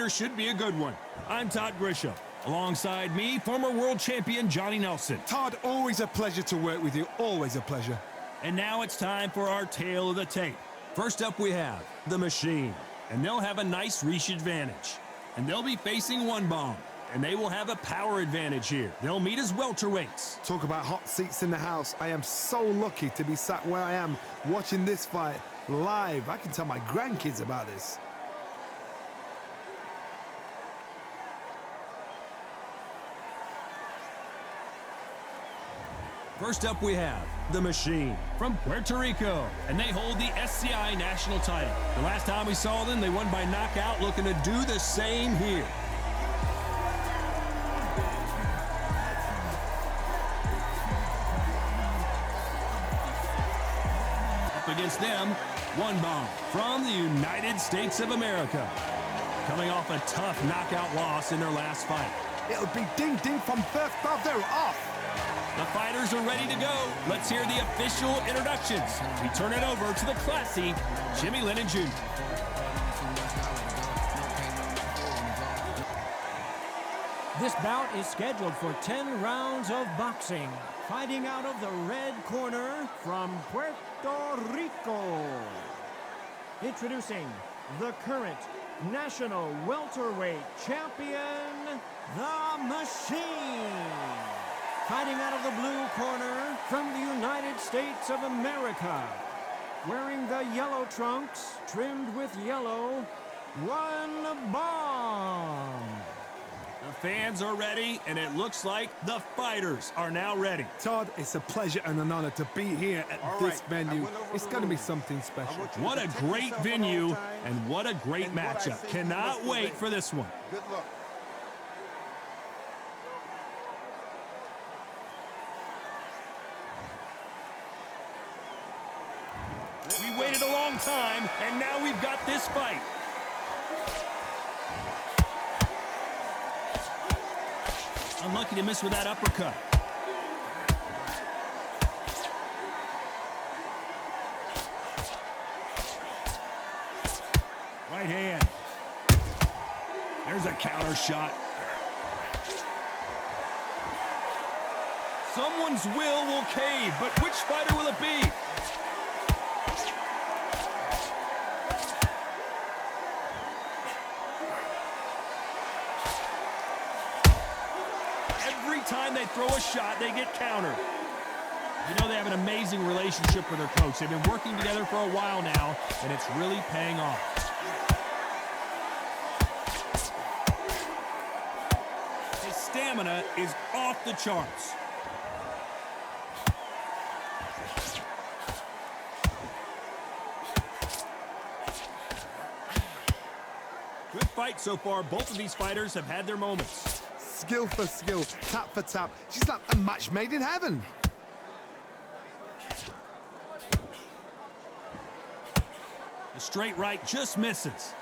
sure should be a good one. I'm Todd Grisham. Alongside me, former world champion Johnny Nelson. Todd, always a pleasure to work with you. Always a pleasure. And now it's time for our tale of the tape. First up we have The Machine. And they'll have a nice reach advantage. And they'll be facing One Bomb. And they will have a power advantage here. They'll meet as welterweights. Talk about hot seats in the house. I am so lucky to be sat where I am watching this fight live. I can tell my grandkids about this. First up we have The Machine from Puerto Rico, and they hold the SCI national title. The last time we saw them, they won by knockout, looking to do the same here. Up against them, One Bomb from the United States of America, coming off a tough knockout loss in their last fight. It'll be ding-ding from first bell. They're off. The fighters are ready to go. Let's hear the official introductions. We turn it over to the classy Jimmy Lennon Jr. This bout is scheduled for 10 rounds of boxing. Fighting out of the red corner from Puerto Rico. Introducing the current national welterweight champion, The Machine. Fighting out of the blue corner from the United States of America. Wearing the yellow trunks, trimmed with yellow, One Bomb. The fans are ready, and it looks like the fighters are now ready. Todd, it's a pleasure and an honor to be here at this venue. It's going to be something special. What a great venue, and what a great matchup. Cannot wait for this one. Good luck. We waited a long time, and now we've got this fight. Unlucky to miss with that uppercut. Right hand. There's a counter shot. Someone's will cave, but which fighter will it be? Every time they throw a shot, they get countered. You know they have an amazing relationship with their coach. They've been working together for a while now, and it's really paying off. His stamina is off the charts. Good fight so far. Both of these fighters have had their moments. Skill for skill, tap for tap. She's like a match made in heaven. The straight right just misses.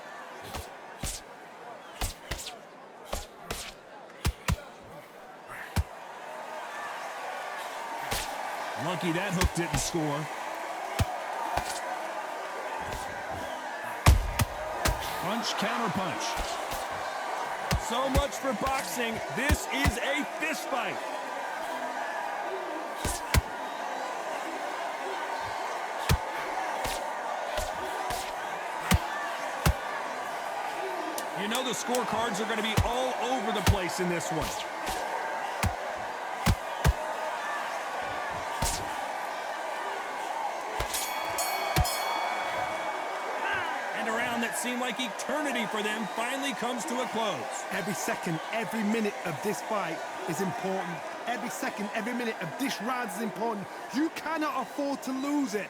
Lucky that hook didn't score. Punch, counter punch. So much for boxing. This is a fist fight. You know the scorecards are going to be all over the place in this one. And a round that seemed like eternity for them finally comes to a close. Every second, every minute of this fight is important. Every second, every minute of this round is important. You cannot afford to lose it.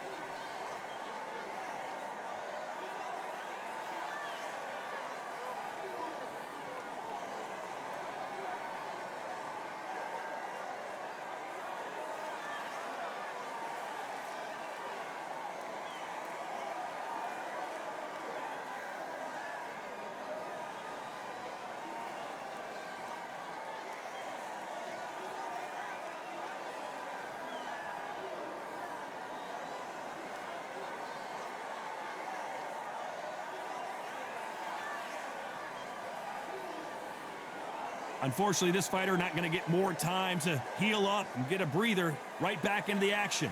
Unfortunately, this fighter not going to get more time to heal up and get a breather. Right back into the action.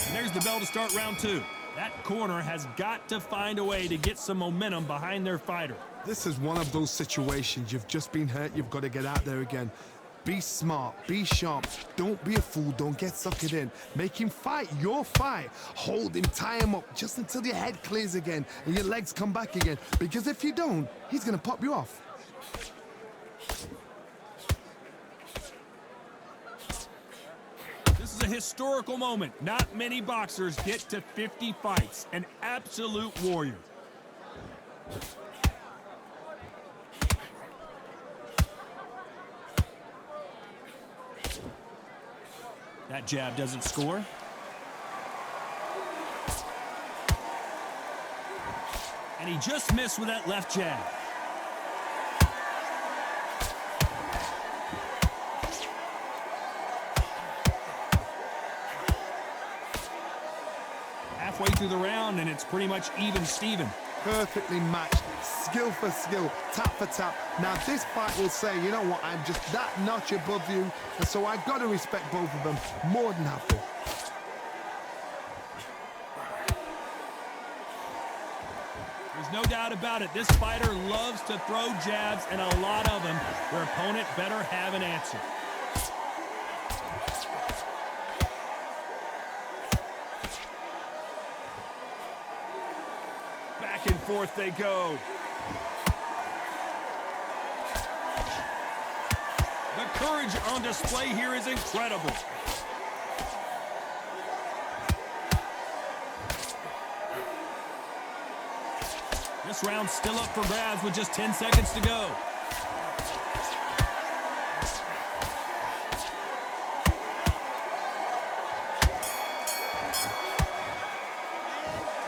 And there's the bell to start round 2. That corner has got to find a way to get some momentum behind their fighter. This is one of those situations. You've just been hurt. You've got to get out there again. Be smart. Be sharp. Don't be a fool. Don't get suckered in. Make him fight your fight. Hold him. Tie him up just until your head clears again and your legs come back again. Because if you don't, he's going to pop you off. This is a historical moment. Not many boxers get to 50 fights. An absolute warrior. That jab doesn't score. And he just missed with that left jab. Halfway through the round, and it's pretty much even Steven. Perfectly matched, skill for skill, tap for tap. Now this fight will say, you know what, I'm just that notch above you, and so I've got to respect both of them more than happy. There's no doubt about it. This fighter loves to throw jabs, and a lot of them. Their opponent better have an answer. Back and forth they go. The courage on display here is incredible. This round's still up for grabs with just 10 seconds to go.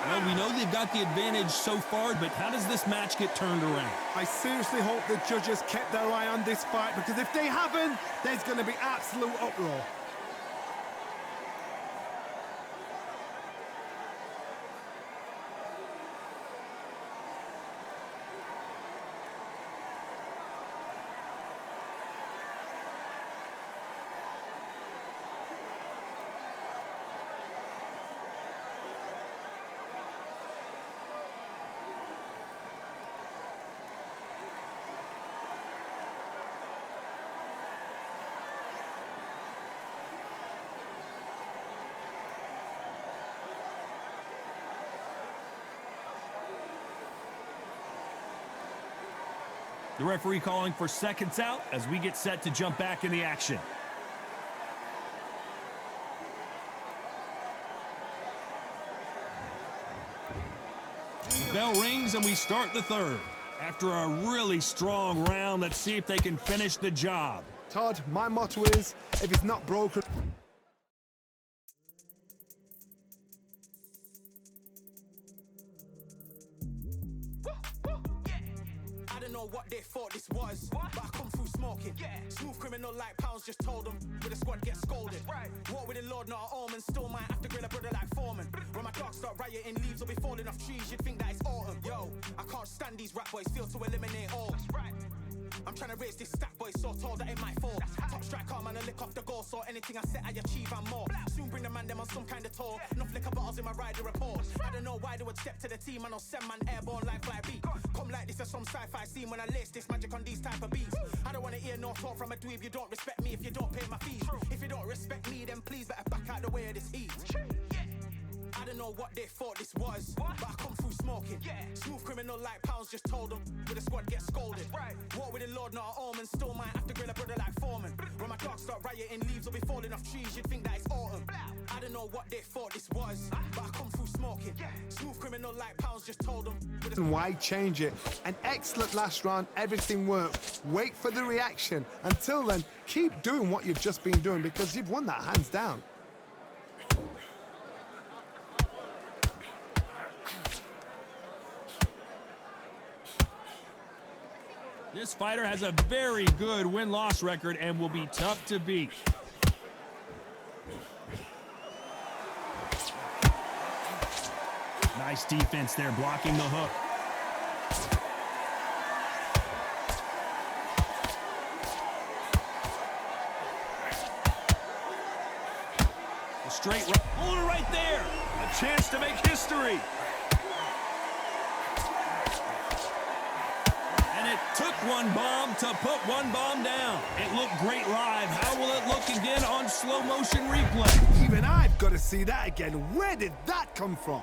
Well, we know they've got the advantage so far, but how does this match get turned around? I seriously hope the judges kept their eye on this fight, because if they haven't, there's going to be absolute uproar. The referee calling for seconds out as we get set to jump back in the action. The bell rings and we start the third. After a really strong round, let's see if they can finish the job. Todd, my motto is, if it's not broken... What they thought this was, but I come through smoking. Smooth criminal like pounds, just told them with the squad get scolded. Walk with the Lord, not an omen. Still might have to grill a brother like Foreman. When my dogs start rioting, leaves will be falling off trees. You'd think that it's autumn. Yo, I can't stand these rap boys, feel to eliminate all. I'm trying to raise this stat boy, so tall that it might fall. Top striker, man, I lick off the goal, so anything I set, I achieve and more. Soon bring the man them on some kind of tour. Enough liquor bottles in my rider report. I don't know why they would step to the team, and I'll send man airborne like fly beat. Come like this as some sci-fi scene when I lace this magic on these type of beats. I don't want to hear no talk from a dweeb. You don't respect me if you don't pay my fees. If you don't respect me, then please better back out the way of this heat. I don't know what they thought this was, but I come through smoking. Smooth criminal like pounds, just told them with the squad get scolded. Walk with the Lord, not an omen. Still might have to grill a brother like Foreman. When my dogs start rioting, leaves will be falling off trees. You'd think that it's autumn. I don't know what they thought this was, but I come through smoking. Smooth criminal like pounds, just told them with the... Why change it? An excellent last round, everything worked. Wait for the reaction. Until then, keep doing what you've just been doing, because you've won that hands down. This fighter has a very good win-loss record and will be tough to beat. Nice defense there, blocking the hook. A straight right. Hold it right there. A chance to make history. And it took one bomb to put one bomb down. It looked great live. How will it look again on slow motion replay? Even I've got to see that again. Where did that come from?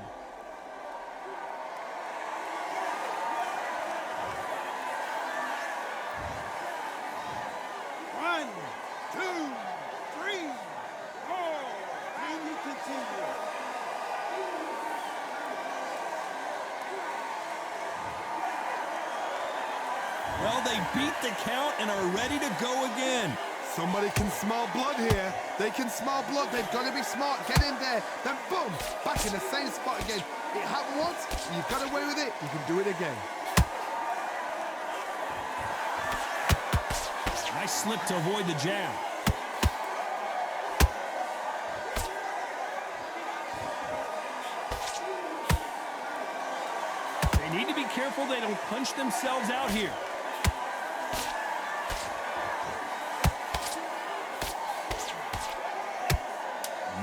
Well, they beat the count and are ready to go again. Somebody can smell blood here. They can smell blood. They've got to be smart. Get in there. Then boom, back in the same spot again. It happened once. You've got away with it. You can do it again. Nice slip to avoid the jab. They need to be careful they don't punch themselves out here.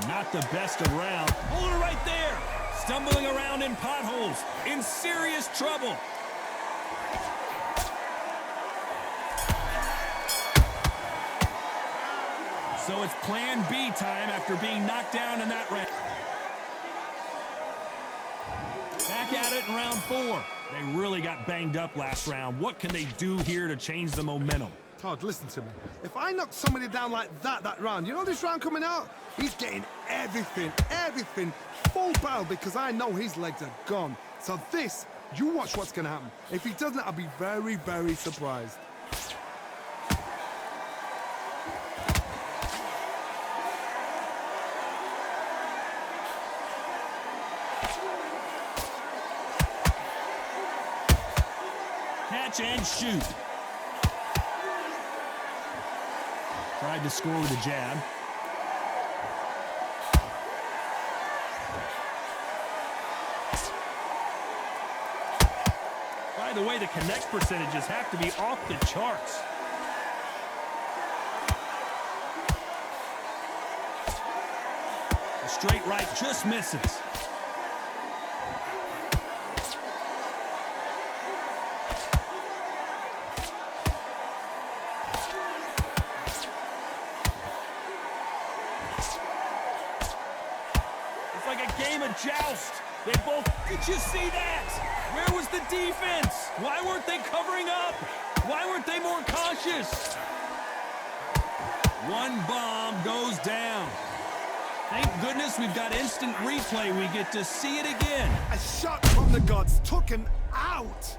Not the best around. Hold it right there. Stumbling around in potholes. In serious trouble. So it's plan B time after being knocked down in that round. Back at it in round 4. They really got banged up last round. What can they do here to change the momentum? Todd, listen to me. If I knock somebody down like that round, you know this round coming out? He's getting everything, full barrel because I know his legs are gone. So this, you watch what's going to happen. If he doesn't, I'll be very, very surprised. Catch and shoot. Tried to score with a jab. By the way, the connect percentages have to be off the charts. A straight right just misses. Joust. They both. Did you see that? Where was the defense? Why weren't they covering up? Why weren't they more cautious? One bomb goes down. Thank goodness we've got instant replay. We get to see it again. A shot from the gods took him out.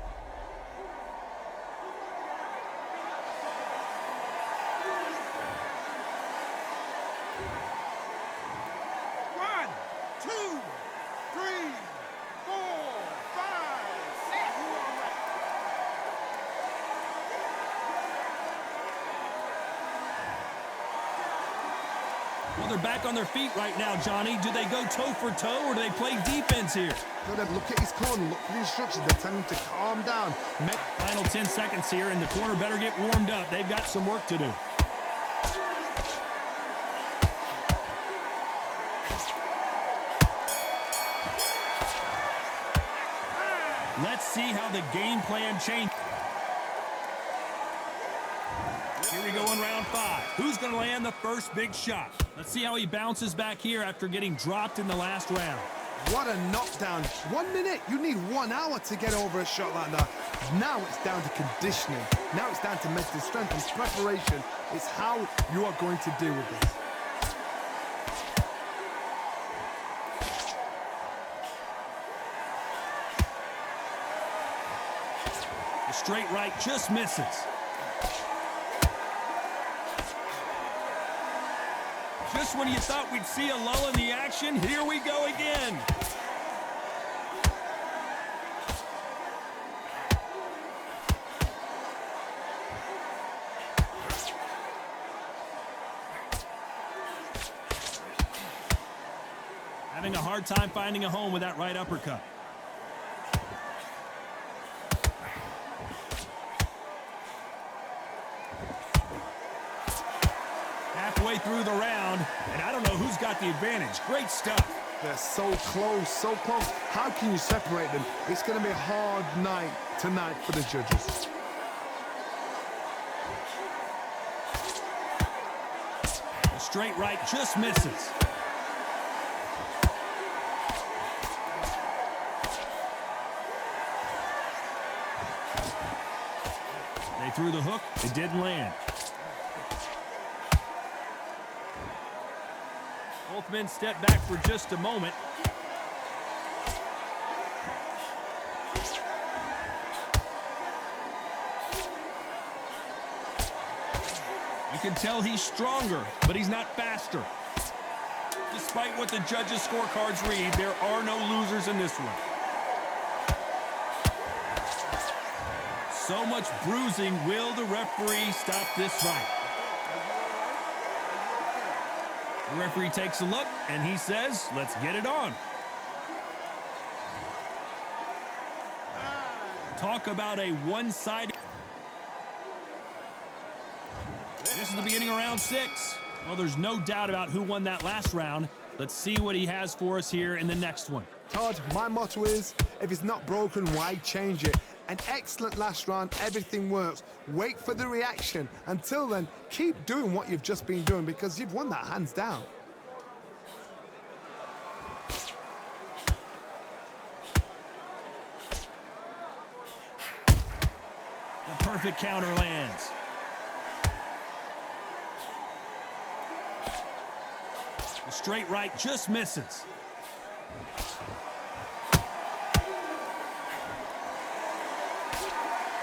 Well, they're back on their feet right now, Johnny. Do they go toe for toe or do they play defense here? Gotta look at his corner, look for the instructions. They're telling him to calm down. Final 10 seconds here, and the corner better get warmed up. They've got some work to do. Let's see how the game plan changes. Here we go in round 5. Who's going to land the first big shot? Let's see how he bounces back here after getting dropped in the last round. What a knockdown. 1 minute. You need 1 hour to get over a shot like that. Now it's down to conditioning. Now it's down to mental strength and preparation. It's how you are going to deal with this. The straight right just misses. Just when you thought we'd see a lull in the action, here we go again. Having a hard time finding a home with that right uppercut. halfway through the round, and I don't know who's got the advantage. Great stuff. They're so close, so close. How can you separate them? It's going to be a hard night tonight for the judges. The straight right just misses. They threw the hook. It didn't land. Both men step back for just a moment. You can tell he's stronger, but he's not faster. Despite what the judges' scorecards read, there are no losers in this one. So much bruising. Will the referee stop this fight? The referee takes a look, and he says, let's get it on. Talk about a one-sided... This is the beginning of round 6. Well, there's no doubt about who won that last round. Let's see what he has for us here in the next one. Todd, my motto is, if it's not broken, why change it? An excellent last round, everything works. Wait for the reaction. Until then, keep doing what you've just been doing because you've won that hands down. The perfect counter lands. The straight right just misses.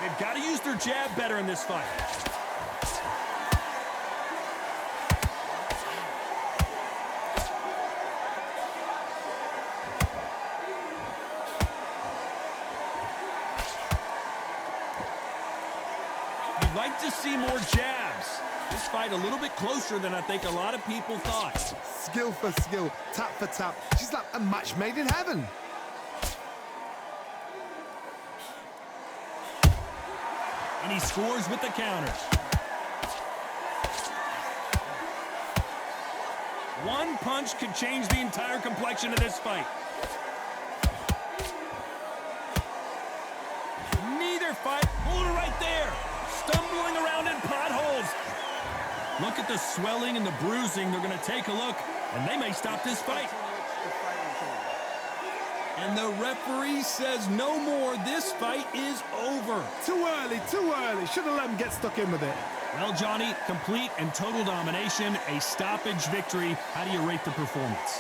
They've got to use their jab better in this fight. You'd like to see more jabs. This fight a little bit closer than I think a lot of people thought. Skill for skill, tap for tap. She's like a match made in heaven. And he scores with the counters. One punch could change the entire complexion of this fight. Neither fight. Hold it right there. Stumbling around in potholes. Look at the swelling and the bruising. They're going to take a look, and they may stop this fight. And the referee says no more. This fight is over. Too early, too early. Should have let him get stuck in with it. Well, Johnny, complete and total domination, a stoppage victory. How do you rate the performance?